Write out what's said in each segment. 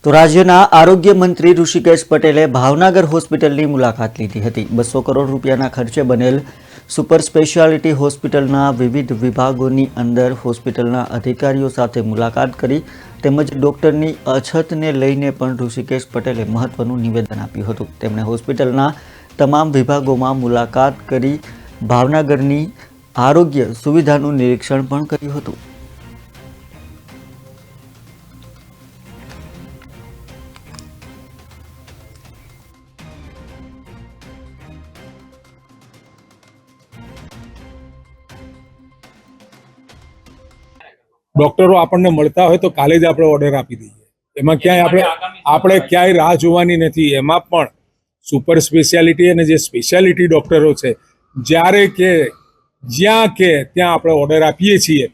તો રાજ્યના આરોગ્ય મંત્રી ઋષિકેશ પટેલે ભાવનગર હોસ્પિટલની મુલાકાત લીધી હતી। 200 કરોડ રૂપિયાના ખર્ચે બનેલ સુપર સ્પેશિયાલિટી હોસ્પિટલના વિવિધ વિભાગોની અંદર હોસ્પિટલના અધિકારીઓ સાથે મુલાકાત કરી તેમજ ડોક્ટરની અછતને લઈને પણ ઋષિકેશ પટેલે મહત્વનું નિવેદન આપ્યું હતું। તેમણે હોસ્પિટલના તમામ વિભાગોમાં મુલાકાત કરી ભાવનગરની આરોગ્ય સુવિધાનું નિરીક્ષણ પણ કર્યું હતું। ડોક્ટરો આપણને મળતા હોય તો કાલે જ આપણે ઓર્ડર આપી દઈએ। એમાં ક્યાંય આપણે ક્યાંય રાહ જોવાની નથી। એમાં પણ સુપર સ્પેશિયાલિટી અને જે સ્પેશિયાલિટી ડોક્ટરો છે જ્યારે કે જ્યાં કે ત્યાં આપણે ઓર્ડર આપીએ છીએ।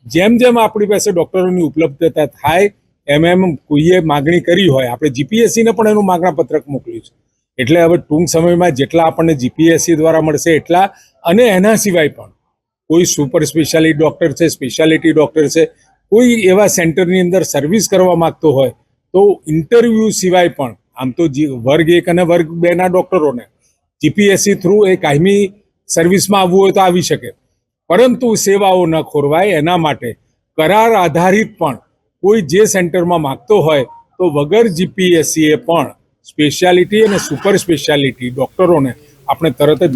જેમ જેમ આપણી પાસે ડોક્ટરોની ઉપલબ્ધતા થાય એમ કોઈએ માગણી કરી હોય, આપણે જીપીએસસીને પણ એનું માગણાપત્રક મોકલ્યું છે। એટલે હવે ટૂંક સમયમાં જેટલા આપણને જીપીએસસી દ્વારા મળશે એટલા, અને એના સિવાય પણ કોઈ સુપર સ્પેશિયાલિટી ડોક્ટર છે, સ્પેશિયાલિટી ડોક્ટર છે, કોઈ એવા સેન્ટરની અંદર સર્વિસ કરવા માંગતો હોય તો ઇન્ટરવ્યૂ સિવાય પણ આમ તો વર્ગ 1 અને વર્ગ 2 ના ડોક્ટરોને જીપીએસસી થ્રુ એ કાયમી સર્વિસમાં આવવું હોય તો આવી શકે, પરંતુ સેવાઓ ન ખોરવાય એના માટે કરાર આધારિત પણ કોઈ જે સેન્ટરમાં માંગતો હોય તો વગર જીપીએસસીએ પણ સ્પેશિયાલિટી અને સુપર સ્પેશિયાલિટી ડોક્ટરોને આપણે તરત જ